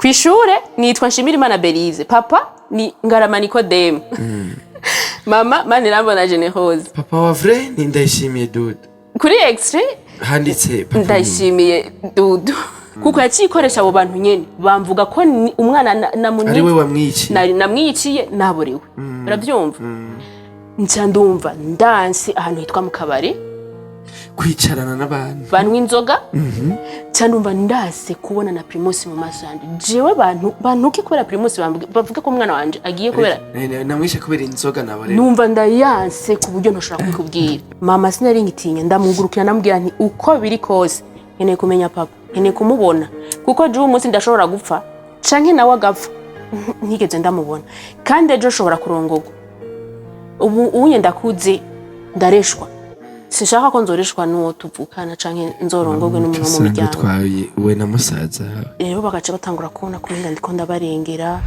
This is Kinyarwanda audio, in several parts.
Kwishure nitwa Nshimirimana Belize, papa ni Ngarama Nikodeme. Mama Manirambona Generose. Papa wa vrai ni Ndayishimiye Dudu. Kuri extrait handitse papa Ndayishimiye Dudu. Kuko yacikoresha abo bantu nyene bamvuga ko umwana na munini ari we wamwiciye namwiciye naborewe. Uravyumva? Nca ndumva ndansi ahantu hitwa mu kabari kwicarana n'abantu bantu inzoga. Nca ndumva ndase kubona na Primus mu maso yanje. Jewe bantu ki kubera Primus bavuga ko umwana wanje agiye kubera namwishe kubera inzoga naborewe. Numva ndayanse ku buryo ntoshobora kubikubwira. Mama sinari ngitinya ndamugurukira namubwira nti uko biri kose nkeneye kumenya papa, nkeneye kumubona kuko je umunsi ndashobora gupfa canke nawe agapfa ntigeze ndamubona kandi ejo nshobora kurongorwa. Ubu unye ndakuze ndareshwa, sinshaka ko nzoreshwa n'uwo tuvukana canke nzorongorwe n'umuntu mu miryango. Twaye we na musaza rero bagaca batangura kubona kumenga ndiko ndabarengera.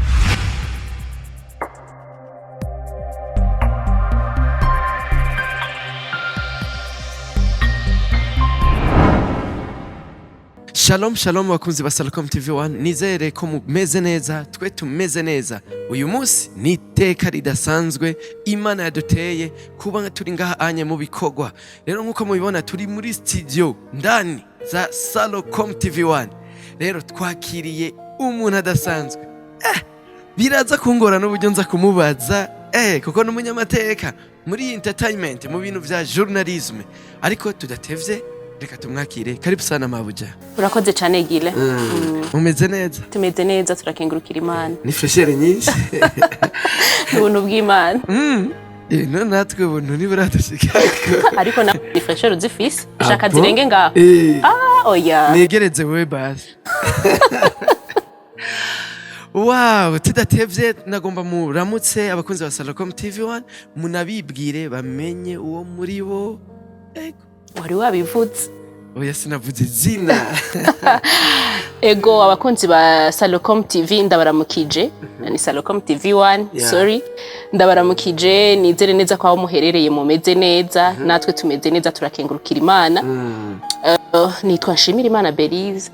Shalom shalom wakunzi ba Salcom TV1, nizere ko mumeze neza, twe tumeze neza. Uyu munsi ni iteka ridasanzwe Imana yaduteye kuba turi ngaha anye mu bikogwa. Rero nkuko mubibona turi muri studio ndani za Salcom TV1. Rero twakiriye umuntu adasanzwe. Biraza kungora n'uburyo nza kumubaza kuko n'umunyamateka muri entertainment mu bintu vya journalism. Ariko tudatevye reka tumwakire. Karibu sana Mabuja. Urakoze cyane Gile. Umeze neza? Tumeze neza, turakengurukira Imana. Ni freshere nyinshi. Ubuntu bw'Imana. No natwe ubuntu ni buradushika. Ariko na freshere uzifise shaka zirenge ngaho. Oya. Negereze wewe basi. Wow, tudatevye nagomba muramutse abakunzi ba Salcom TV1 munabibwire bamenye uwo muri bo. Wari wabivuze? Oya sinavuze izina. Ego abakunzi ba Salcom TV ndabaramukije. Ni Salcom TV1, sorry. Ndabaramukije nizere neza ko aho muherereye mumeze neza, natwe tumeze neza turakengurukira Imana. Nitwa Nshimirimana Belize.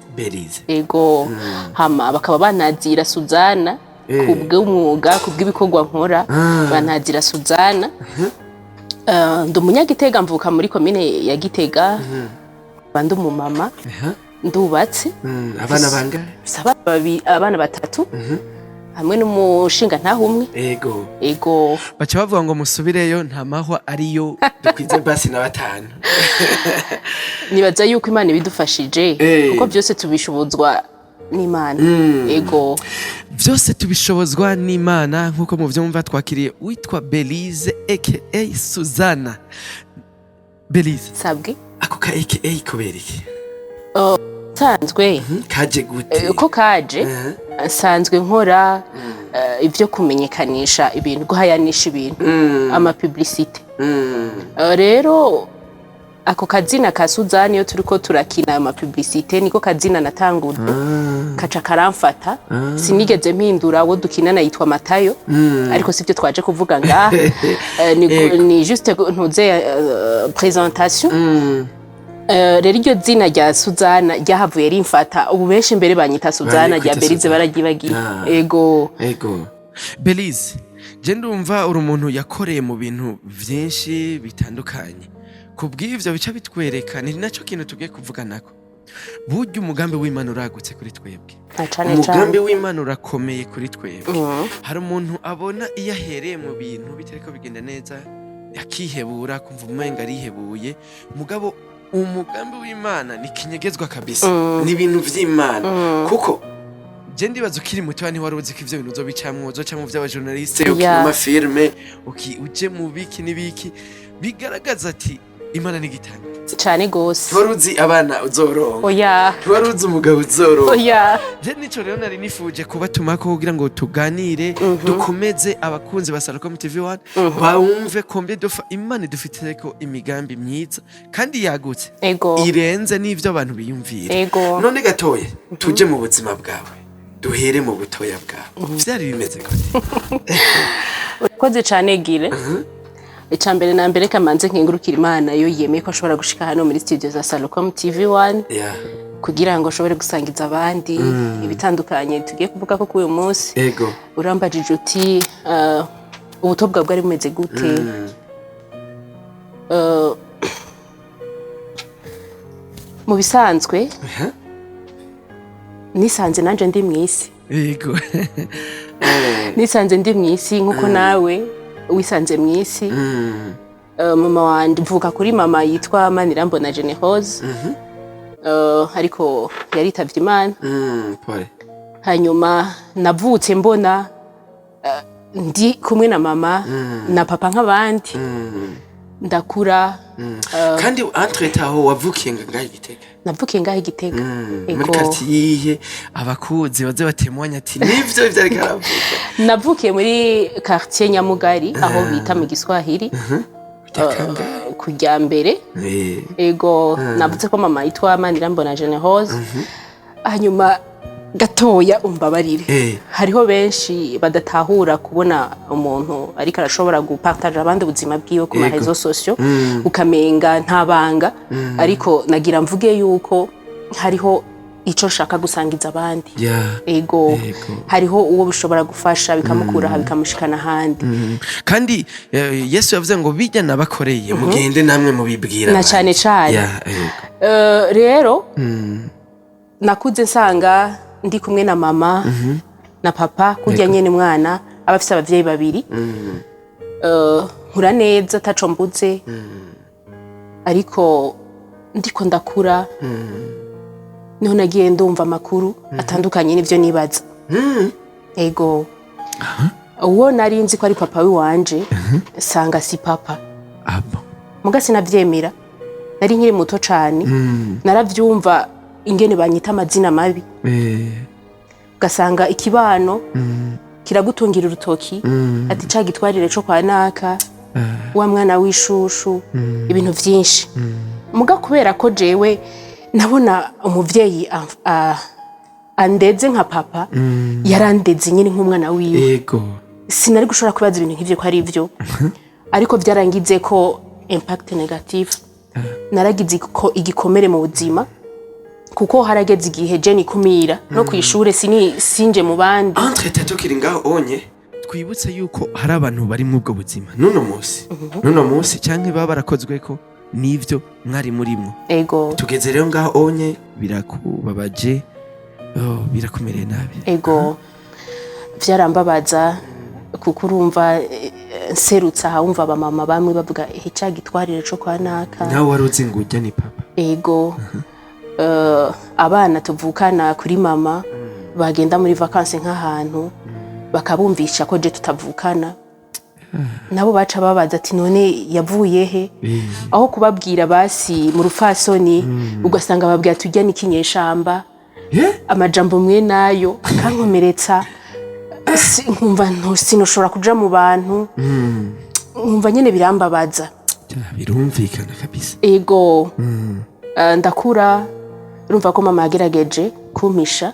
Ego hama bakaba banazira Suzana kubw'umwuga kubw'ibikogwa nkora banazira Suzana. Ndo munyagitega mvuka muri commune ya Gitega. Bandi umumama ndubatse. Abana bangahe? Abana batatu. Hamwe n'umushinga ntaho umwe. Ego baca bavuga ngo musubireyo nta mahwa ariyo dukwize basi na batanu. Nibaza yuko Imana ibidufashije kuko byose tubishobozwa n'Imana. Ego byose tubishobozwa n'Imana nkuko muvyumva twakiriye witwa Belize aka Suzana. Belize sabwe ako ka aka kuberiki? Sanzwe kaje gute? Ko kaje sanzwe nkora ivyo kumenyekanisha ibintu, guhayanisha ibintu, ama publicité. Rero ako kazina ka Suzana iyo turiko turakina ama publicité niko kazina natangura. Kaca karamfata sinigeze mpindura wo dukinana yitwa Matayo ariko sivyo twaje kuvuga ngaha. Ni juste ntuze présentation. Rero iryo zina rya Suzana ryahavuye rimfata, ubu benshi mbere banyita Suzana rya Belize baragibagiye. Ego Belize je ndumva uri umuntu yakoreye mu bintu vyinshi bitandukanye, kubw'ivyo bica bitwereka ni naco kintu tugiye kuvuga nako. Burya umugambi w'Imana uragutse kuri twebwe, umugambi w'Imana urakomeye kuri twebwe. Hari umuntu abona iyo ahereye mu bintu bitariko bigenda neza yakihebura kumva umenga arihebuye, mugabo umugambi w'Imana ni kinyegezwa kabisa. Ni ibintu vy'Imana kuko je ndibaza ukiri muto ni wari uzi ko ivyo bintu uzobicamwo, uzocamwo vy'abajournaliste, ukina filme, uje mu biki n'ibiki, bigaragaza ati Imana ni gitanga cyane gose. Waruzi abana uzoronka? Oya. Waruzi umugabo uzoronka? Oya. Je nico rero nari nifuje kubatumako kugira ngo tuganire dukomeze abakunzi ba Salcom TV1 bawumve kombe Imana dufiteko imigambi myiza kandi yagutse irenze n'ivyo abantu biyumvira. None gatoye tuje mu buzima bwawe, duhere mu butoya bwawe, vyari bimeze gute? Urakoze cyane Gile. Icambere na mbere kamanze nkengurukira Imana yo yemeye ko ashobora gushika hano muri studio za Salcom TV1. kugira ngo ushobore gusangiza abandi ibitandukanye tugiye kuvuga ko kuri uyu munsi. Ego. Urambajije uti ubuto bwawe bwari bumeze gute? Mu bisanzwe nisanze nanje ndi mwisi. Ego. Nisanze ndi mwisi nkuko nawe wisanze mwisi. Mama wanje mvuka kuri mama yitwa Manirambona Generose. Ariko yaritavye Imana. Pole. Hanyuma navutse mbona ndi kumwe na mama na papa nk'abandi. Ndakura. Kandi entrete aho wavukiye ngaho Igitega? Navukiye ngaho Igitega. Muri quartier abakuzi baze batemwanya ati nivyo ivyo ariko aravuga. Navukiye muri quartier Nyamugari aho bita mu Giswahili. Kujya mbere. Ego navutse ko mama yitwa Manirambona Generose. Hanyuma gatoya umbabarire. Hariho benshi badatahura kubona umuntu ariko arashobora gupartage abandi ubuzima bwiwe ku marezo sociaux ukamenga ntabanga, ariko nagira mvuge yuko hariho ico shaka gusangiza abandi. Ego hariho uwo bishobora gufasha bikamukura bikamushikana handi. Kandi Yesu yavuze ngo bijya nabakoreye mugende namwe mubibwira na cyane cyane. Rero nakuze nsanga ndi kumwe na mama na papa kujya nyene mwana abafise abavyeyi babiri. Nkura neza taco mbuze, ariko ndiko ndakura niho nagiye ndumva amakuru atandukanye n'ivyo nibaza. Ego uwo nari nzi ko ari papa wanje sanga si papa. Muga sinavyemera, nari nkiri muto cane. Naravyumva ingene banyita amazina mabi. Ugasanga ikibano kiragutungira urutoki ati ca gitwarire co kwa naka, wa mwana w'ishushu, ibintu vyinshi. Muga kubera ko jewe nabona umuvyeyi andeze nka papa, yarandeze nyine nk'umwana wiwe. Sinari gushobora kubaza ibintu nk'ivyo ko ari ivyo, ariko byarangize ko impact negative. Naragize ko igikomere mu buzima, kuko harageze igihe je nikumira no kwishure sinje mu bandi. Entre tato kiringa onye twibutse yuko hari abantu bari mu bwo buzima nuno munsi canke baba barakozwe ko nivyo mwari murimo. Ego tugeze rero ngaho onye birakubabaje, birakumereye nabi. Ego vyarambabaza kuko urumva nserutsa hawumva abamama bamwe bavuga ca gitwarire co kwa naka. Nawe waruzi ngo ujya ni papa. Ego abana tuvukana kuri mama bagenda muri vacances nk'ahantu bakabumvisha ko je tutavukana, nabo baca babaza ati none yavuye he? Aho kubabwira basi mu rufasoni ugasanga babwira tujya n'ikinyeshamba. Amajambo mwe nayo akankomeretsa, nkumva sinoshobora kuja mu bantu, nkumva nyene birambabaza. Birumvikana kabisa. Ego ndakura urumva ko mama yagerageje kumpisha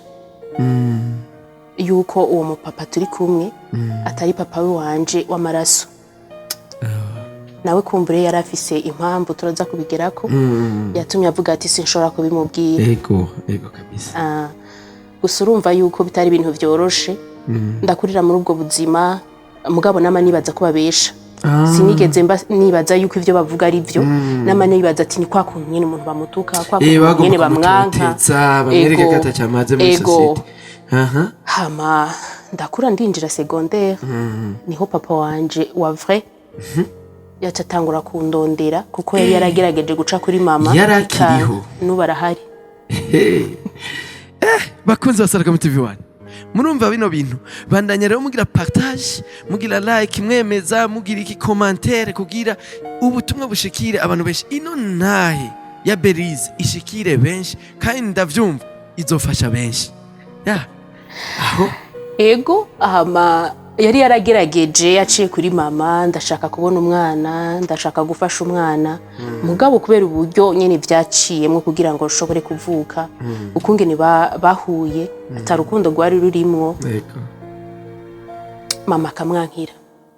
yuko uwo mupapa turi kumwe atari papa wanje w'amaraso. Nawe kumbure yarafise impamvu turaza kubigerako yatumye avuga ati sinshobora kubimubwira. Ego kabisa. Gusa urumva yuko bitari ibintu vyoroshe. Ndakurira muri ubwo buzima, mugabo nama nibaza ko babesha. Sinigeze nibaza yuko ivyo bavuga ari byo. Nama nibaza ati ni kwa kuntu nyene umuntu bamutuka, kwa kuntu nyene bamwanka. Bamwereka gata cyamaze muri society. Hama ndakura ndinjira secondaire. Niho papa wanje wa vrai yacatangura kundondera kuko yari yaragerageje guca kuri mama. Yarakiriho nuba arahari. Bakunze basaraka mu TV1. Murumva bino bintu bandanya rero mugira partage, mugira like, mwemeza, mugira iki commentaire kugira ubutumwa bushikire abantu benshi. Ino ntahe ya Belize ishikire benshi kandi ndavyumva izofasha benshi. Aho ego ahama yari yaragerageje yaciye kuri mama, ndashaka kubona umwana, ndashaka gufasha umwana. Mugabo kubera uburyo nyene vyaciyemwe kugira ngo ushobore kuvuka, ukungene bahuye atarukundo rwari rurimwo. Mama akamwankira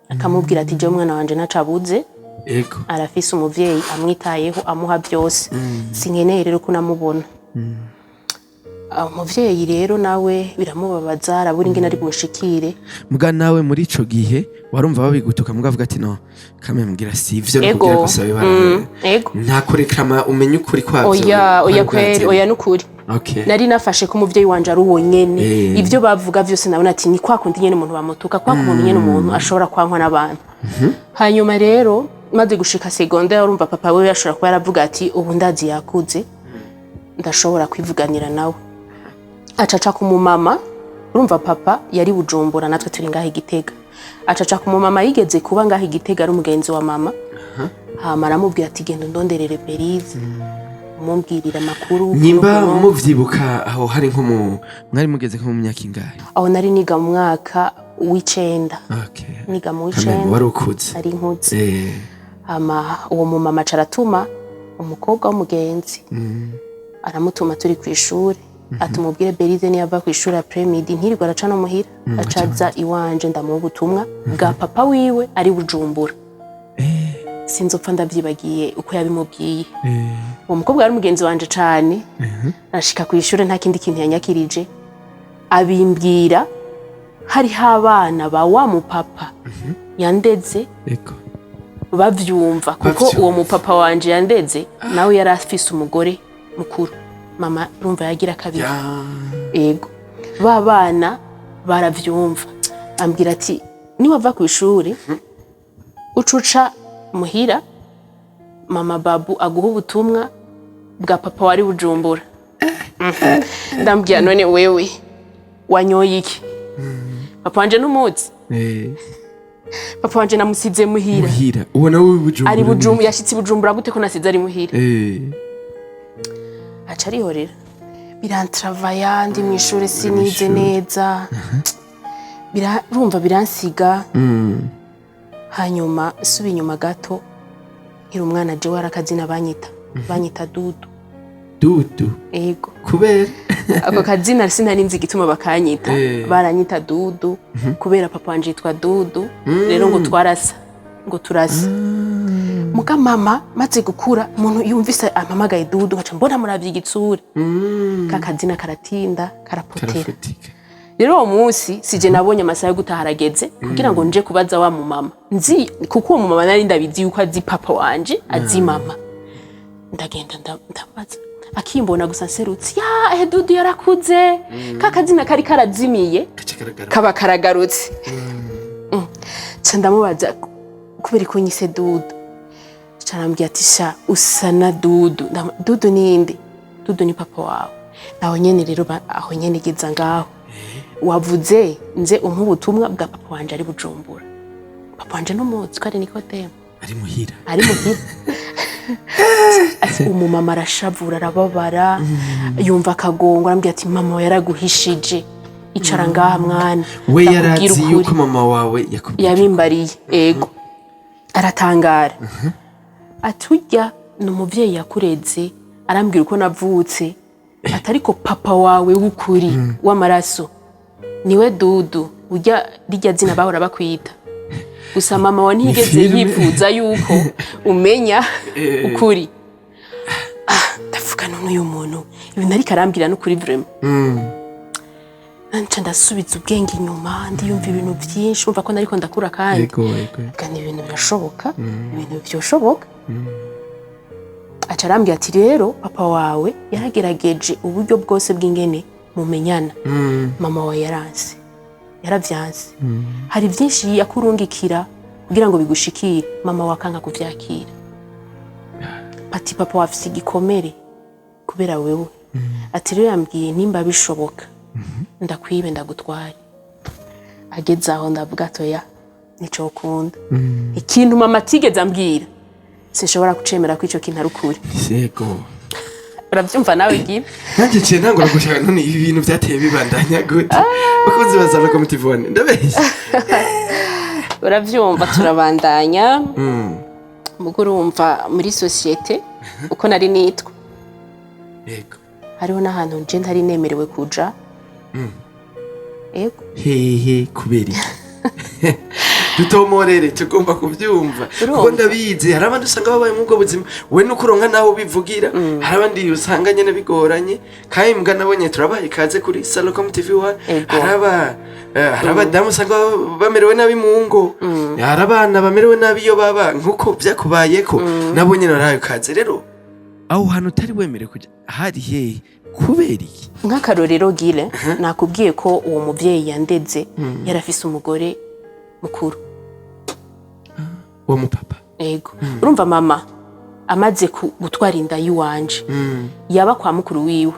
akamubwira ati je umwana wanje nacabuze. Arafise umuvyeyi amwitayeho amuha byose. Sinkeneye rero ko namubona. umuvyeyi rero nawe biramubabaza arabura ingene ari bunshikire. Muga nawe muri ico gihe warumva babigutuka mugavuga ati no kame mbwira sivyo no kugira gusa bibara. Nta kurekama umenye ukuri kwavyo. Oya kweri oya nukuri. Okay. Nari nafashe ko umuvyeyi wanje ari uwo nyene. Ivyo bavuga vyose nabona ati ni kwa kundi nyene umuntu bamutuka kwa kumuntu nyene umuntu ashobora kwankwa n'abantu. Hanyuma rero maze gushika secondaire urumva papa we yashobora kuba yaravuga ati ubu ndazi yakuze ndashobora kwivuganira nawe. Acaca ku mumama urumva papa yari Bujumbura natwe turi ngaho Igitega. Acaca ku mumama yigeze kuba ngaho Igitega ari umugenzi wa mama. Hama aramubwira ati genda ndonderere Berize. Mumbwirira makuru. Nyimba muvyibuka aho hari nko mwari mugeze nko mu myaka ingahe? Aho nari niga mu mwaka w'icenda. Okay. Niga mu w'icenda. Wari ukuze. Ari nkuze. Hama uwo mumama caratuma umukobwa w'umugenzi. Aramutuma turi ku ishuri. Atumubwire Berize ni yava ku ishuri après midi ntirirwa araca no muhira. Acaza iwanje ndamuha ubutumwa bwa papa wiwe ari Bujumbura. Sinzopfa ndavyibagiye uko yabimubwiye. Uwo mukobwa ari umugenzi wanje cane. Arashika ku ishuri nta kindi kintu yanyakirije. Abimbwira hari abana ba wa mupapa yandeze. Bavyumva kuko uwo mupapa wanje yandeze nawe yari afise umugore mukuru. Mama rumva yagira kabiri. Ego. Ba bana baravyumva. Ambwira ati ni wava ku ishuri ucuca muhira mama babu aguha ubutumwa bwa papa wari Bujumbura. Ndambwira none wewe wanyoye iki? Papa wanje n'umuzi. Papa wanje namusize muhira. Muhira. Ubona we Bujumbura. Ari Bujumbura yashitse Bujumbura gute ko nasize ari muhira? Aca arihorera. Birantravaya ndi mu ishuri sinize neza. Birumva biransiga. Hanyuma subi inyuma gato nkiri umwana je warakazina banyita Dudu. Dudu? Ego. Kubera? Ako kazina sinari nzi gituma bakanyita. Baranyita Dudu kubera papa wanje yitwa Dudu. Rero ngo twarasa ngo turasa. Muka mama maze gukura umuntu yumvise ampamagaye Dudu ngaca mbona muravye igitsure. Kakazina karatinda karapotera. Rero uwo munsi sije nabonye amasaha yo gutaha arageze kugira ngo nje kubaza wa mu mama. Nzi kuko uwo mu mama nari ndabizi yuko azi papa wanje azi mama. Ndagenda ndabaza akimbona gusa nserutse ya Dudu yarakuze. Kakazina kari karazimiye kaba karagarutse. Ndamubaza kubera ko nyise Dudu. Carambwiye ati sha usana Dudu. Dudu ninde? Dudu ni papa wawe. Naho nyene rero aho nyene geza ngaho. Wavuze nze ubutumwa bwa papa wanje ari Bujumbura. Papa wanje n'umuzi ko ari Nikodemo. Ari muhira. Ari muhira. Ati umumama arashavura arababara. Yumva akagongo arambwiye ati mama yaraguhishije. Icara ngaha mwana. We yarazi yuko mama wawe yakubwiye. Yabimbariye. Ego. Aratangara. Atujya n'umuvyeyi yakureze arambwira uko navutse. Atariko papa wawe w'ukuri w'amaraso niwe Dudu ujya rijya zina bahora bakwita. Gusa mama wa ntigeze yifuza yuko umenya ukuri. Ndavuga none uyu muntu ibintu ari karambwira no kuri vraiment. Nca ndasubiza ubwenge inyuma ndiyumva ibintu byinshi umva ko nariko ndakura kandi. Kandi ibintu birashoboka ibintu byoshoboka. Acarambwira ati rero papa wawe yaragerageje uburyo bwose bw'ingene mumenyana. Mama wawe yaranse yaravyanse. Hari byinshi yakurungikira kugira ngo bigushikire mama wakanka kuvyakira. Ati papa wafise igikomere kubera wewe. Ati rero yambwiye nimba bishoboka ndakwibe ndagutware. Ageze aho ndavuga toya nico ukunda. Ikintu mama atigeze ambwira sinshobora kucemera ko ico kintu ari ukuri. Sego. Uravyumva nawe gira? Nanje cye ntangora gushaka none ibi bintu byateye bibandanya gute. Bakozi bazava ko mutivone. Ndabeshya. Uravyumva turabandanya. Muguru umva muri societe uko nari nitwa. Yego. Hariho n'ahantu nje ntari nemerewe kuja. Ego. Hehe kubera. dutomorere tugomba kuvyumva kuko ndabizi hari abandi usanga babaye mu bwo buzima we nuko uronka naho bivugira hari abandi usanga nyene bigoranye kandi mbwa nabonye turabaye kaze kuri Salocom TV1 hari abadamu usanga bamerewe nabi mu ngo hari abana bamerewe nabi iyo baba nkuko vyakubayeko nabonye narayo kaze rero aho hantu utari wemere kuja hari hehe kubera iki nk'akarorero Gile nakubwiye ko uwo muvyeyi yandeze yarafise umugore mukuru uwo mupapa ego urumva mama amaze gutwara inda yiwanje yaba kwa mukuru wiwe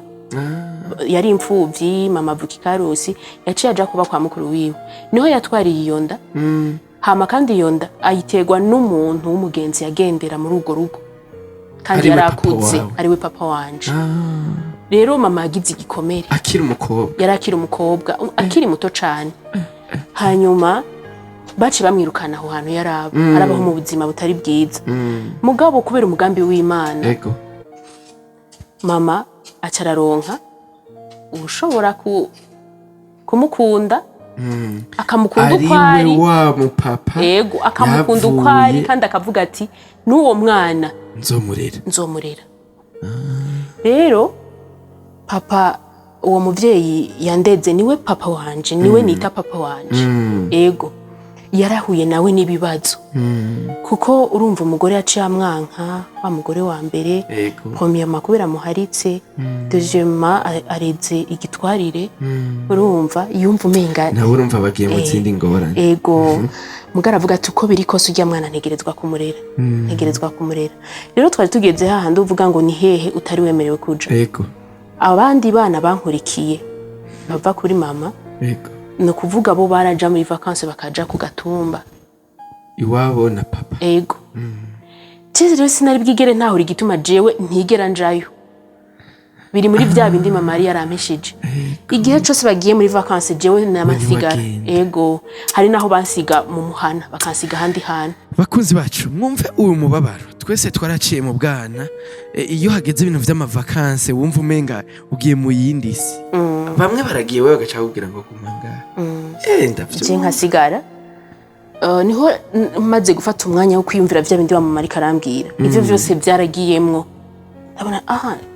yari imfuvyi mama avuka Ikarusi yaciye aja kuba kwa mukuru wiwe niho yatwariye iyo nda hama kandi iyo nda ayitegwa n'umuntu w'umugenzi yagendera muri urwo rugo kandi yarakuze ariwe papa wanje rero mama yagize igikomere akiri umukobwa akiri muto cane hanyuma baci bamwirukana aho hantu arabaho mu buzima butari bwiza mugabo kubera umugambi w'Imana mama acararonka ushobora kumukunda akamukunda ukwari wa mupapa yego akamukunda ukwari kandi akavuga ati n'uwo mwana nzomurera rero papa uwo muvyeyi yandeze niwe papa wanje niwe nita papa wanje ego yarahuye nawe n'ibibazo kuko urumva umugore yaciye amwanka wa mugore wa mbere premier makubera muharitse deuxièmement areze igitwarire urumva yumva umenga nawe urumva bagiye mu zindi ngorane ego mugara avuga ati uko biri kose ujya mwana ntegerezwa kumurera rero twari tugeze hahandi uvuga ngo ni hehe utari wemerewe kuja abandi bana bankurikiye bava kuri mama no kuvuga bo baraja muri vacances bakaja ku gatumba iwabo na papa ego rero sinari bwigere ntaho rigituma jewe ntigera njayo biri muri vya bindi mama yari yarampeshije igihe cyose bagiye muri vacances jewe n'amasigara ego hari naho bansiga mu muhana bakansiga handi hana bakunzi bacu mwumve uyu mubabaro twese twaraciye mu bwana iyo hageze ibintu vy'amavacances wumva umenga ugiye mu yindi si bamwe baragiye wewe gacha kugira ngo kumanga ndavyo nkasigara niho maze gufata umwanya wo kwiyumvira vya bindi mama ari karambwira ivyo vyose byaragiyemwo abona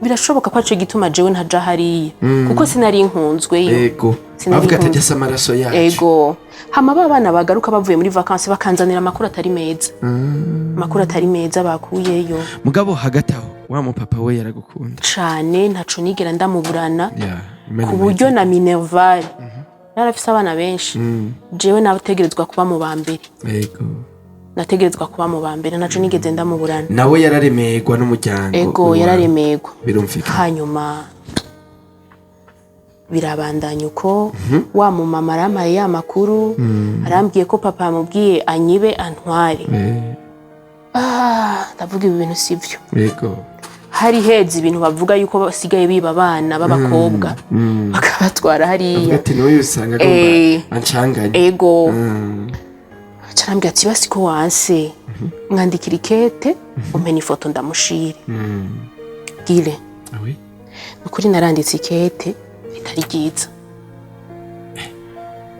birashoboka ko aco gituma jewe ntaja hariya kuko sinari nkunzwe yego bavuga atajya amaraso yacu ego hama babana bagaruka bavuye muri vacances bakanzanira amakuru atari meza bakuyeyo mugabo hagati aho wa mupapa we yaragukunda cane ntaco nigera ndamuburana ku buryo na Minerval narafise abana benshi jewe nabategerezwa kuba mu bambere yego nategerezwa kuba mu bambere naco nigeze ndamuburana nawe yararemegwa n'umuryango ego yararemegwa birumvikana hanyuma birabandanya uko wa mu mama aramaye ya makuru arambwiye ko papa amubwiye anyibe antware ndavuga ibi bintu sivyo yego hari hezi ibintu bavuga yuko basigaye biba abana b'abakobwa bakabatwara hariya ati niwe usanga ancanganye ego carambwira ati basi ko wanse mwandikira ikete umpena ifoto ndamushire Gile nukuri naranditse ikete bitari ryiza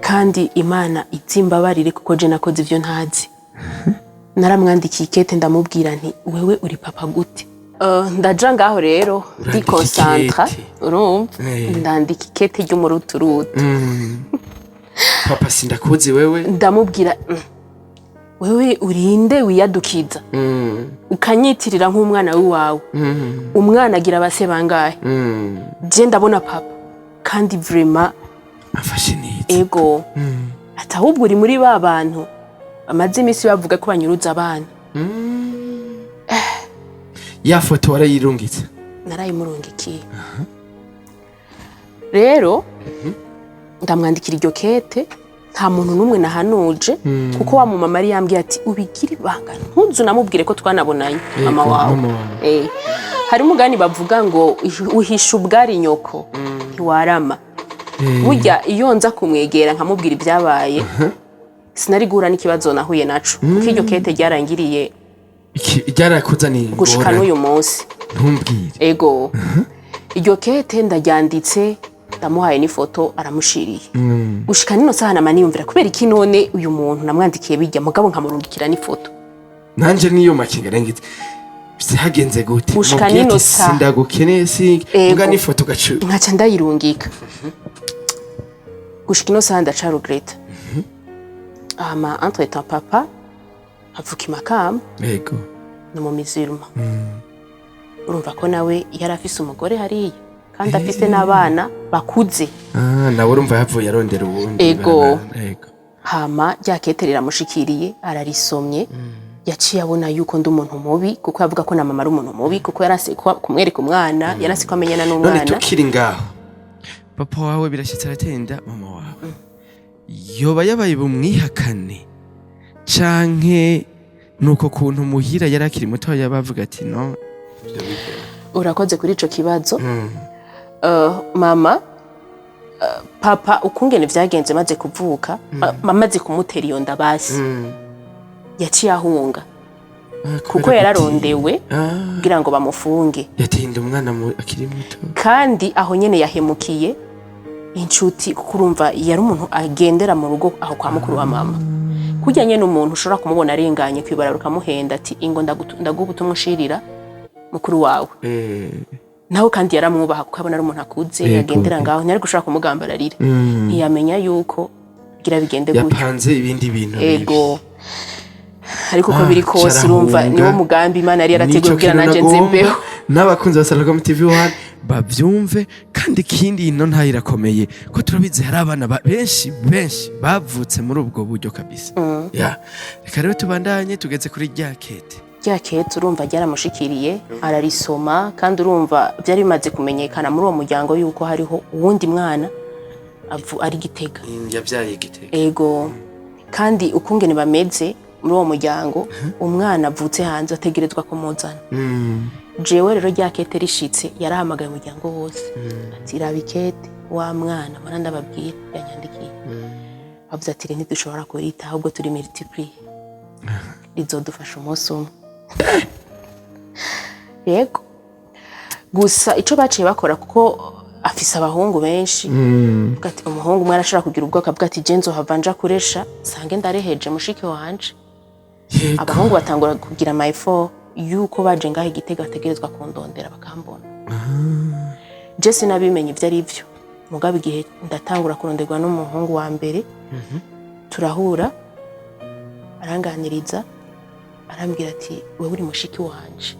kandi Imana izimbabarire kuko je nakoze ivyo ntazi naramwandikiye ikete ndamubwira nti wewe uri papa gute ndaja ngaho rero ndi concentra urumva ndandika ikete ry'umuruturutu papa sindakuzi wewe ndamubwira wewe urinde wiyadukiza ukanyitirira nk'umwana wawe umwana agira abase bangahe je ndabona papa kandi vraiment afashe neza ego atahubwo uri muri ba bantu amaze imisi bavuga ko banyuruza abana ya foto warayirungitse narayimurungikiye rero ndamwandikira iryo kete nta muntu numwe nahanuje kuko wa mama Maria yambwiye ati ubigire ibanga ntuzu namubwire ko twanabonanye mama wawe hari umugani bavuga ngo uhisha ubwari nyoko ntiwarama burya iyo nza kumwegera nkamubwira ibyabaye sinari guhura n'ikibazo nahuye naco kuko iryo kete ryarangiriye ryarakuzaniye gushika n'uyu munsi ntumbwire ego iryo kete ndaryanditse ndamuhaye n'ifoto aramushiriye gushika nino saha namaniyumvira kubera iki none uyu muntu namwandikiye bijya mugabo nkamurungikira n'ifoto nanje niyo makinga rengite byagenze gute gushika nino saha sindagukeneye nga n'ifoto gacu nkaca ndayirungika gushika nino saha ndaca regreta ama entre temps papa avuka imakamba yego ni mu miziruma urumva ko nawe yari afise umugore hariya kandi afise n'abana bakuze nawe urumva yavuye arondera ubundi ego hama ryaketerera mushikiriye ararisomye yaciye abona yuko ndi umuntu mubi kuko yavuga ko na mama ari umuntu mubi kuko yarase kumwereka umwana yarase ko amenyana n'umwana none tukiri ngaho papa wawe birashitse aratenda mama wawe yoba yabaye bumwihakane canke nuko kuntu muhira yarakiri muto yabavuga ati no urakoze kuri ico kibazo mama papa ukungene vyagenze maze kuvuka mamaze kumutera iyo ndabasi yaciye ahunga kuko yararondewe kugira ngo bamufunge yatinda umwana akiri muto kandi aho nyene yahemukiye inshuti kuko urumva yari umuntu agendera mu rugo aho kwa mukuru wa mama kujya nyene umuntu ushobora kumubona arenganye kwibara rukamuhenda ati ingo ndagubutumwushirira mukuru wawe naho kandi yaramwubaha kuko abona ari umuntu akuze yagendera ngaho ntiyari gushaka kumugambararira ntiyamenya yuko gira bigende gutyo yapanze ibindi bintu ego ariko ko biri kose urumva niwo mugambi Imana yari yarateguye kugira nanje nzimbeho n'abakunzi ba Salagam TV1 bavyumve kandi kindi ino ntayirakomeye ko turabizi hari abana benshi bavutse muri ubwo buryo kabisa reka rero tubandanye tugeze kuri ryakete urumva ryaramushikiriye ararisoma kandi urumva byari bimaze kumenyekana muri uwo muryango yuko hariho uwundi mwana ari Gitega yabyaye Gitega ego kandi ukungene bameze muri uwo muryango umwana avutse hanze ategerezwa kumuzana jewe rero ryakete rishitse yarahamagaye umuryango wose ati rabikete wa mwana mwana ndababwira yanyandikiye avuze ati ntidushobora kurita ahubwo turi multiplie rizodufasha umunsi umwe yego gusa ico baciye bakora kuko afise abahungu benshi ati umuhungu umwe arashaka kugira ubwoko bwa ati jenzo havanja kuresha sange ndareheje mushiki wanje abahungu batangura kugira mayfo yuko baje ngahe Gitega bategerezwa kundondera bakambona Jesse nabimenye ivyo ari byo mugabe igihe ndatangura kuronderwa n'umuhungu wa mbere turahura aranganiriza arambwira ati wewe uri mushiki wanje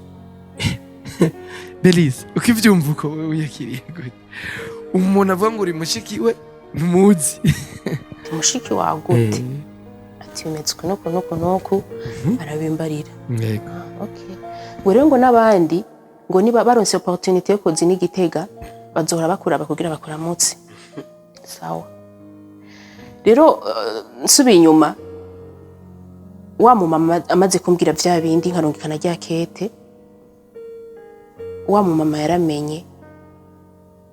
Belize ukivyumva uko wewe yakiriye gute umuntu avuga ngo uri mushiki we ntumuzi mushiki wa gute ati bimeze nuko arabimbarira okay rero ngo nabandi ngo niba baronse opportunity yo kuzi ni Gitega bazohora bakuraba kugira bakuramutse sawa rero nsubiye inyuma wa mama amaze kumbwira vya bindi nkarungikana ryakete wa mama yaramenye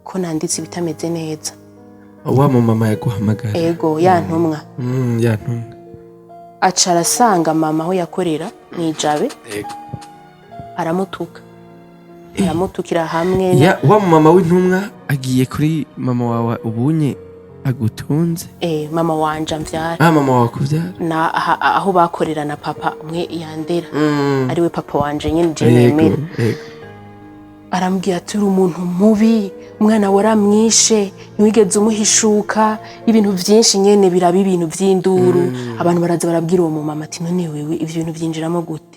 ko nanditse bitameze neza wa mama yaguhamagara ego yantumwa yantumwa aca arasanga mama aho yakorera nijabe aramutukira hamwe wa mama w'intumwa agiye kuri mama wawe ubunye agutunze mama wanje amvyara mama wawe kuvyara na aho bakorera na papa umwe yandera ari we papa wanje nyene je nemera arambwira ati uri umuntu mubi umwana waramwishe ntiwigeze umuhishuka ibintu byinshi nyene biraba ibintu vy'induru abantu baraza barabwira uwo mama ati none wewe ivyo bintu byinjiramo gute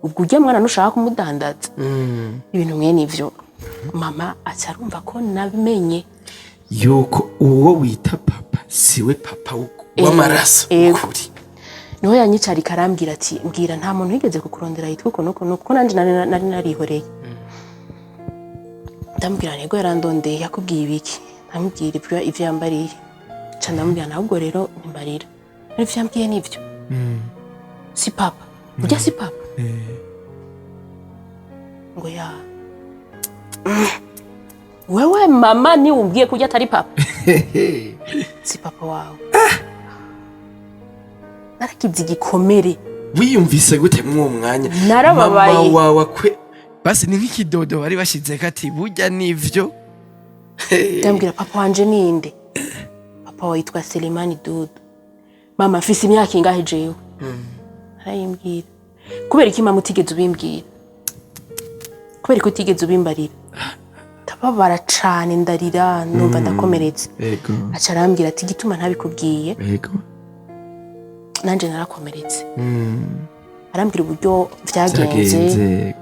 ubwo ujya mwana nushaka kumudandaza ibintu mwene ivyo mama acarumva ko nabimenye yuko uwo wita papa siwe papa w'amaraso ukuri niho yanyicara ikarambwira ati mbwira nta muntu wigeze kukurondera yitwa uko nanje nari narihoreye ndamubwira nego yarandondeye yakubwiye ibiki ndamubwira ivyo yambariye ca ndamubwira nahubwo rero nimbarira ivyo yambwiye nivyo si papa ujya si papa ngo ya wewe mama ni umbwiye kujya atari papa si papa wawe narakize igikomere wiyumvise gute mw'uwo mwanya narababaye mama wawe basi ni nk'ikidodo bari bashize kati burya nivyo ndambwira papa wanje ninde, papa witwa Selemani Dudu. Mama afise imyaka ingahe jewe? Arayimbwira. Kubera iki mama utigeze ubimbwira? Kubera ko utigeze ubimbarira? Ndababara cane ndarira numva ndakomeretse. Yego. Aca arambwira ati gituma ntabikubwiye. Yego. Nanje narakomeretse. Arambwira uburyo vyagenze.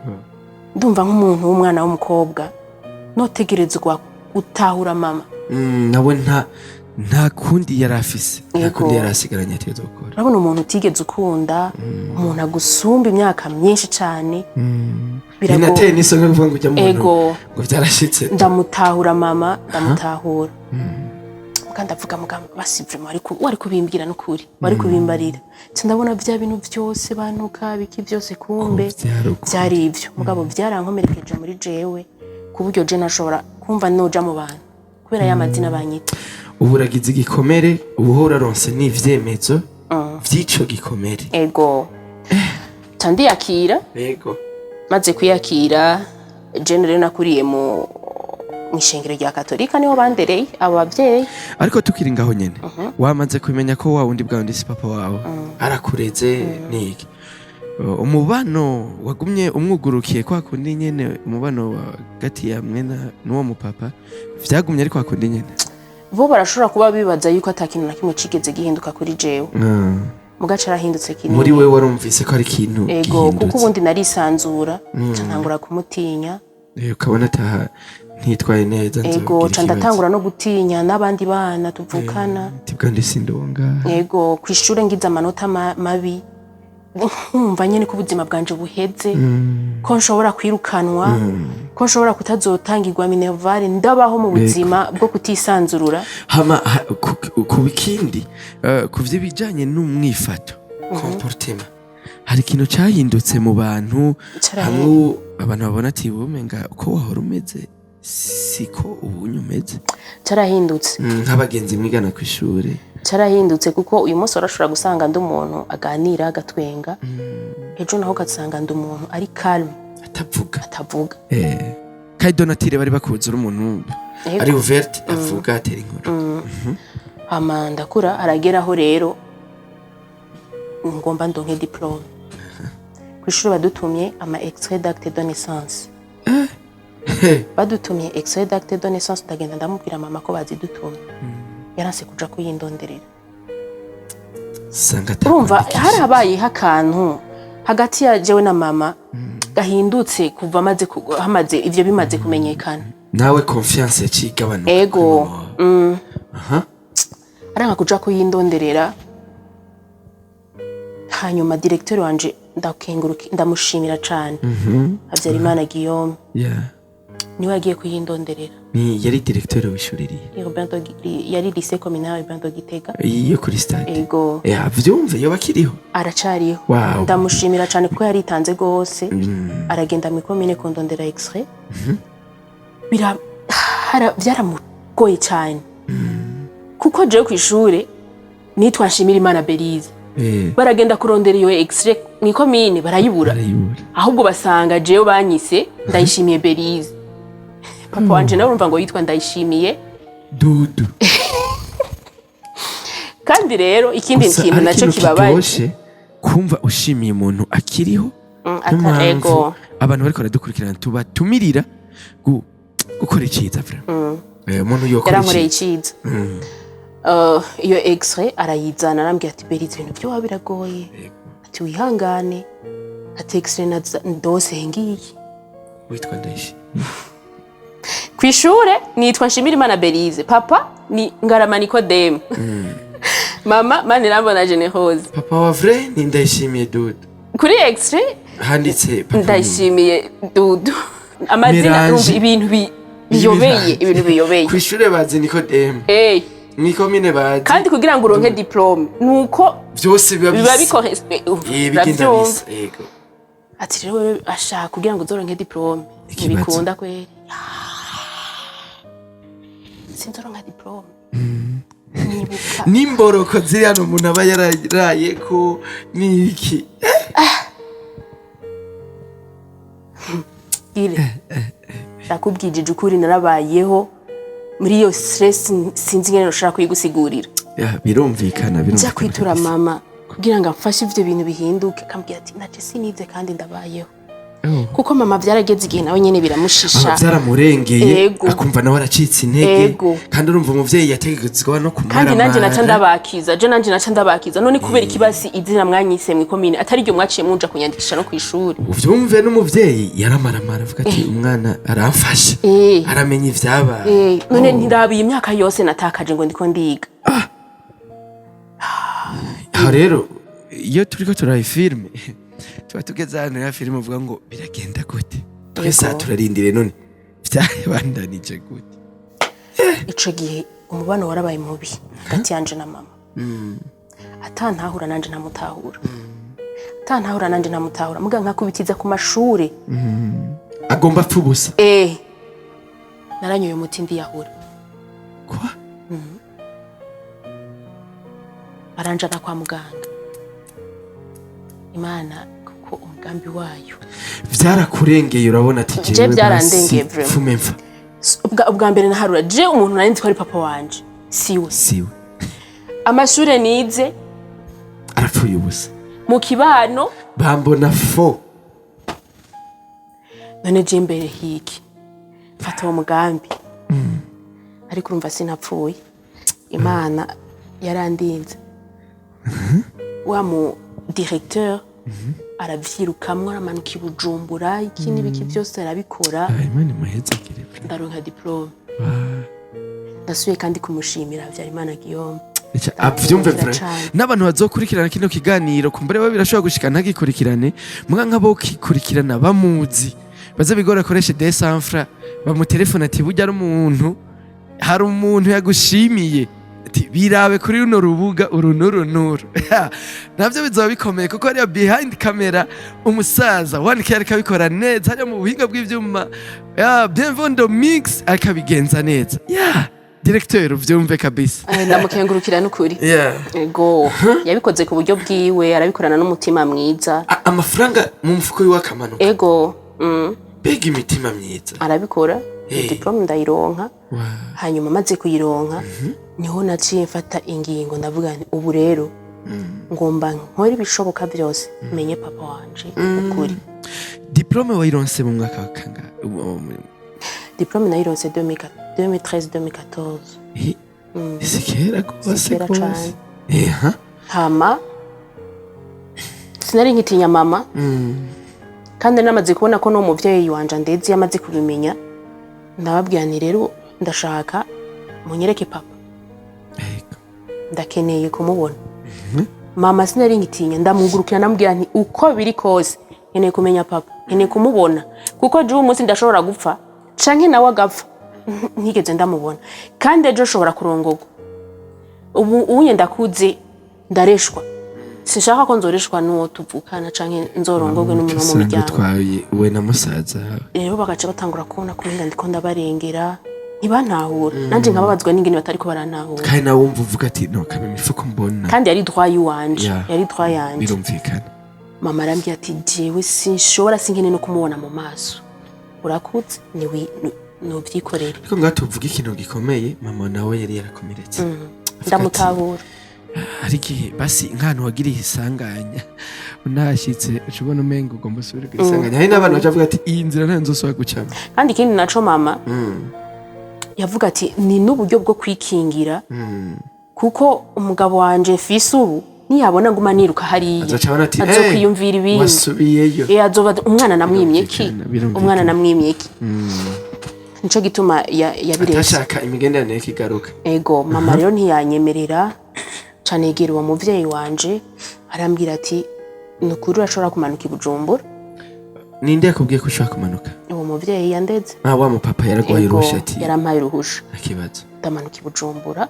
Ndumva nk'umuntu w'umwana w'umukobwa notegerezwa gutahura mama. Nawe nta kundi yari afise, nta kundi yari asigaranye ategerezwa gukora. Urabona umuntu utigeze ukunda, umuntu agusumba imyaka myinshi cane. Binateye n'isonga kuvuga ngo ujya mu muntu ngo vyarashitse. Ndamutahura mama, ndamutahura. Kandi avuga mugamba basivuma wari kubimbwira n'ukuri, wari kubimbarira. Ndabona bya bintu byose banuka biki byose kumbe byari ivyo. Mugabo byarankomerekeje muri jewe kuburyo je nashobora kumva noja mu bantu kubera ya mazina banyita. Uburagize igikomere ubuhora ronse n'ivyemezo vy'ico gikomere. Ego. Tandi yakira. Ego. Maze kuyakira je rero nakuriye mu ishengero rya Katolika niho bandereye abo bavyeyi. Ariko tukiri ngaho nyene wamaze kumenya ko wa wundi bwa si papa wawe arakureze niki umubano wagumye umwugurukiye kwa kundi nyene umubano hagati ya mwena n'uwo mupapa vyagumye ari kwa kundi nyene bo barashobora kuba bibaza yuko atakintu na kimwe cigeze gihinduka kuri jewe mugaca arahindutse kinini muri we warumvise ko ari ikintu ego kuko ubundi narisanzura ntangura kumutinya ukabona ataha ntitwaye neza ego ndatangura no gutinya n'abandi bana tuvukana tibwande sindonga ego kwishure ngize amanota mabi nkumva nyene ko ubuzima bwanje buheze ko nshobora kwirukanwa ko nshobora kutazotangirwa minervale ndabaho mu buzima bwo kutisanzurura hama ku bikindi kuvye bijanye n'umwifato comportement hari ikintu cyahindutse mu bantu hamwe abantu babona ati bumenga uko wahora umeze siko ubunyumeze carahindutse nk'abagenzi mwigana ku ishure carahindutse kuko uyu munsi urashobora gusanga ndi umuntu aganira agatwenga ejo naho ugasanga ndi umuntu ari calme atavuga kai Donatille bari bakuzura umuntu ari ouverte avuga atera inkuru hama ndakura arageraho rero ngomba ndonke diplome ku ishure badutumye ama extrait d'acte de naissance badutumye extrait d'acte de naissance ndagenda ndamubwira mama ko bazidutumye yaranse kuja kuyindonderera urumva harabaye akantu hagati ya jewe na mama gahindutse kuva hamaze ivyo bimaze kumenyekana nawe confiance yacigabanuka ego aranka kuja kuyindonderera hanyuma directeur wanje ndamushimira cane Habyarimana Guillaume niwe agiye kuyindonderera ni yari directeur w'ishuri yari lycée communal Urbain de Gitega iyo kuri stade ego vyumve yo bakiriho aracariho ndamushimira cane kuko yari itanze gose aragenda mu commune kundondera extrait byaramugoye cyane kuko je ku ishure nitwa Nshimira Imana Belize baragenda kurondera iyo extrait mu commune barayibura ahubwo basanga jewe banyise Ndayishimiye Belize papa wanje nawe urumva ngo yitwa Ndayishimiye Dudu kandi rero ikindi kintu naco kibabaje kumva ushimiye umuntu akiriho ego abantu bariko baradukurikirana tubatumirira gukora iciza umuntu yokora yaramureye iciza iyo extrait arayizana arambwira ati Belize ibintu byo wabiragoye ati wihangane ati extrait ndose ngiyi witwa Ndayishimiye kwishure nitwa Nshimira Imana Belize papa ni Ngarama Nikodeme mama mani nabona Generose papa wa vrai ni Ndayishimiye Dudu kuri extrait handitse papa Ndayishimiye Dudu amazina rumva ibintu biyobeye kwishure bazi Nikodeme ni commune bazi kandi kugira ngo uronke diplome nuko byose biba bikorespect bigendaniza ego ati rero ashaka kugira ngo uzoronke diplome bikunda kweri sinzoronka diplome nimboroko ziri hano umuntu aba yararaye ko niki nakubwijije ukuri narabayeho muri iyo stress sinzi ngene ushaka kuyigusigurira. Birumvikana Nja kwitura mama kugira ngo amfashe ivyo bintu bihinduke, kambwira ati naje sinize kandi ndabayeho. Kuko mama vyarageze igihe nawe nyene biramushisha, vyaramurengeye akumva nawe aracitse intege, kandi urumva umuvyeyi yategetswe no kumara. Kandi nanje naca ndabakiza, none kubera ikibasi izina mwanyise mwikomine atari ryo mwaciye munja kunyandikisha no kwishuri. Uvyumve n'umuvyeyi yaramaramara avuga ati umwana aramfasha, aramenya ivyabaye. None ntirabiye imyaka yose natakaje ngo ndiko ndiga. Rero iyo turiko turayi filme tuba tugeze hano ya filime uvuga ngo biragenda gute, twese turarindire none vyabandanije gute. Ico gihe umubano warabaye mubi hagati yanje na mama. Atantahura nanje namutahura, muga nkakubitiza ku mashure. Agomba apfa ubusa. Naranyoye umuti ndiyahura. Kwa? Aranjana kwa muganga. Imana kuko umugambi wayo. Vyarakurengeye urabona ati jewe byarandengeye vraiment. Ubwa mbere naharura je umuntu nari nzi ko ari papa wanje. Siwe. Amashure nize arapfuye ubusa. Mu kibano bambona fo. None je mbere hiki. Fata uwo mugambi. Ariko urumva sinapfuye. Imana yarandinze. Wa mu directeur aravyirukamwe aramanuka i Bujumbura iki n'ibiki byose arabikora. Imana muheze kire. Ndaronka diplome. Ndasubiye kandi kumushimira Habyarimana Guillaume. Avyumve vraiment n'abantu bazokurikirana kino kiganiro kumbere we birashobora gushikana ntagikurikirane muga nkabo kikurikirana bamuzi baze bigora akoreshe desanfra bamutelefona ati burya ari umuntu hari umuntu yagushimiye ati birabe kuri runo rubuga urunuru navyo bizoba bikomeye kuko ari behind camera umusaza wandike ariko abikora neza hari mu buhinga bw'ivyuma bienvenue mix akabigenza neza directeur uvyumve kabisa. Ndamukengurukira n'ukuri. Ego yabikoze ku buryo bwiwe arabikorana n'umutima mwiza. Amafaranga mu mfuko y'akamanuka. Ego bega imitima myiza arabikora. Diplome ndayironka. Hanyuma maze kuyironka niho naciye mfata ingingo ndavuga nti ubu rero ngomba nkora ibishoboka byose menye papa wanje ukuri. Diplome wayironse mu mwaka kanga? Diplome nayironse 2013-2014. Sikera gose gose. Hama sinari nkitinya mama. Kandi namaze kubona ko no muvyeyi wanje ndezi yamaze kubimenya. Ndababwira ni rero ndashaka munyereke papa. Ndakeneye kumubona. Mama sinari nkitinya ndamugurukira namubwira nti uko biri kose nkeneye kumenya papa, nkeneye kumubona kuko je umunsi ndashobora gupfa canke nawe agapfa ntigeze ndamubona kandi ejo ushobora kurongorwa. Ubu unye ndakuze ndareshwa, sinshaka ko nzoreshwa n'uwo tuvukana canke nzorongorwe n'umuntu wo mu miryango. We na musaza rero bagaca batangura kubona ko ndiko ndabarengera ntibantahura nanje nkababazwa n'ingene batariko barantahura. Kandi nawe wumva uvuga ati no kamenya ifuko mbona kandi yari droit yiwanje yari droit yanje. Birumvikana. Mama arambye ati jewe sinshobora sinkene no kumubona mu maso, urakuze niwe nubyikorera. Ariko ngatuvuga ikintu gikomeye mama nawe yari yarakomeretse. Ndamutahura. Ariki basi nkano wagiriye isanganya unashitse ucubona umengo ugomba usubire kwisanganya. Hari n'abantu bavuga ati iyi nzira nta nzosubira gucamo. Kandi ikindi naco mama yavuga ati ni n'uburyo bwo kwikingira kuko umugabo wanje fise ubu niyabona nguma niruka hariya azokwiyumvira ibindi wasubiyeyo azoba umwana namwimye ki nico gituma yabiretse atashaka imigenderanire kigaruka. Ego mama rero ntiyanyemerera cane yegera uwo muvyeyi wanje arambwira ati nukuri urashobora kumanuka i Bujumbura. Ninde yakubwiye ko ushaka kumanuka? Uwo muvyeyi yandeze. Wa mu papa yaragwaye uruhusha ati yarampaye uruhusha akibazo ndamanuka i Bujumbura.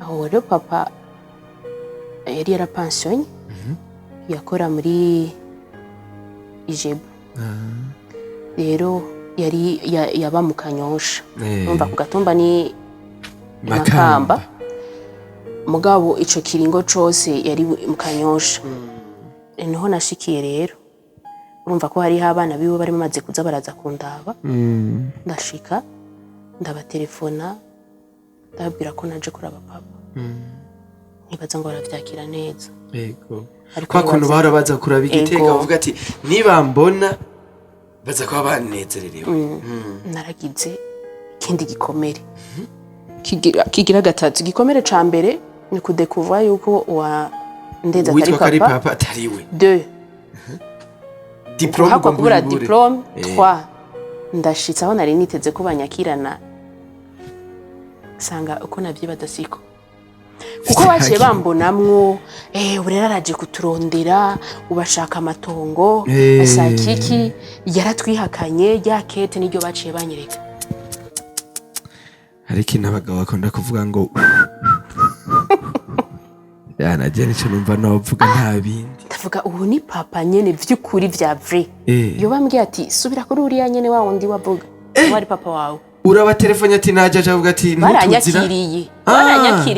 Aho rero papa yari yarapensionye yakora muri Ijebu. Rero yari yaba mu Kanyosha umva ku gatumba ni Makamba. Mugabo ico kiringo cose yari mu Kanyosha. Niho nashikiye rero urumva ko hari abana biwe bari bamaze kuza baraza kundaba. Ndashika ndabatelefona ndababwira ko naje kuraba papa nkibaza ngo baravyakira neza yego kwa kuntu bahora baza kuraba igitega bavuga ati niba mbona baza kuba banezererewe naragize ikindi gikomere kigira gatatu gikomere ca mbere ni kudekuvura yuko wa ndeza atari papa atariwe 2 diplome hakwa kubura diplome 3 ndashitse aho nari niteze ko banyakirana sanga uko navyibaza siko kuko baciye bambonamwo urera araje kuturondera ubashaka amatongo asakiki yaratwihakanye ya kete niryo baciye banyereka ariko n'abagabo bakunda kuvuga ngo yana je nico numva novuga nta bindi ndavuga ubu ni papa nyene vy'ukuri vya vrai yo bambwiye ati subira kuri uriya nyene wa wundi wavuga wari papa wawe uraba telefone ati naje avuga ati baranyakiriye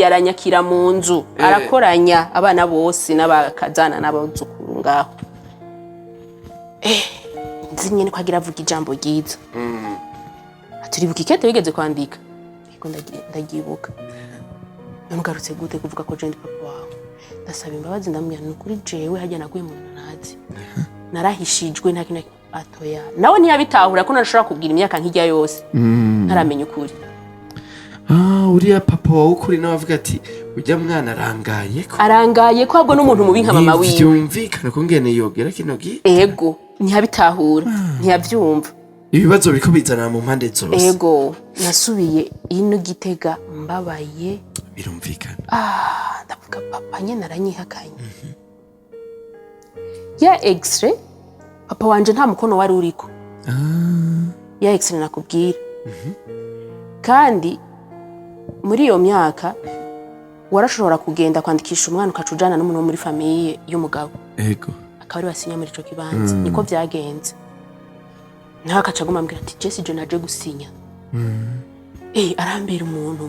aranyakira mu nzu arakoranya abana bose n'abakazana n'abazukuru ngaho nzi nyene kwagira avuga ijambo ryiza aturibuka ikete wigeze kwandika iko ndagibuka ngarutse gute kuvuga ko jendi papa wawe ndasaba imbabazi ndamubwira nukuri jewe hajya naguye mu ntazi narahishijwe nta kintu atoya nawe ntiyabitahura ko nashobora kubwira imyaka nk'ijya yose ntaramenya ukuri uriya papa wawe ukuri nawe avuga ati ujya mwana arangaye ko ahubwo n'umuntu mubi nka mama wiwe byumvikana ko ngene yogera kino gihe ego ntiyabitahura ntiyabyumva ibibazo biko bizana mu mpande zose ego nasubiye ino Gitega mbabaye birumvikana ndavuga papa nyene aranyihakanye ya extrait papa wanje nta mukono wari uriko ya extrait nakubwira kandi muri iyo myaka warashobora kugenda kwandikisha umwana ukacujana n'umuntu muri famille y'umugabo ego akaba ari basinya muri ico kibanza niko vyagenze nta kacaguma ambwira ati Jesse je naje gusinya arambera umuntu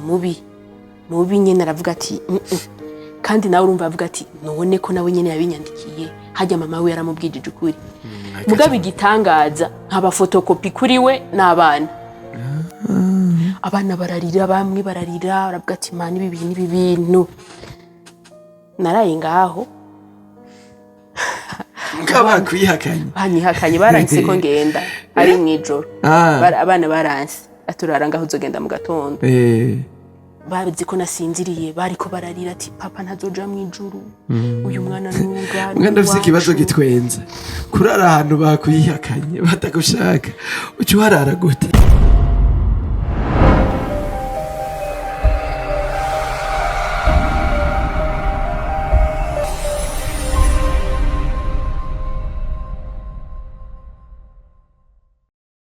mubi nyene aravuga ati kandi nawe urumva avuga ati none ko nawe nyene yabinyandikiye hajya mama we yaramubwijije ukuri mugabe igitangaza nkaba fotokopi kuri we n'abana abana bararira bamwe bararira aravuga ati man ibi bintu naraye ngaho mukaba kwihakanye banyihakanye baranse ko ngenda ari mwijoro abana baranse aturara ngaho uzogenda mu gatondo bazi ko nasinziriye bariko bararira ati papa ntazoja mwijuru uyu mwana nuga mwanda ufite ikibazo gitwenza kurara ahantu bakuyihakanye batagushaka uci warara gute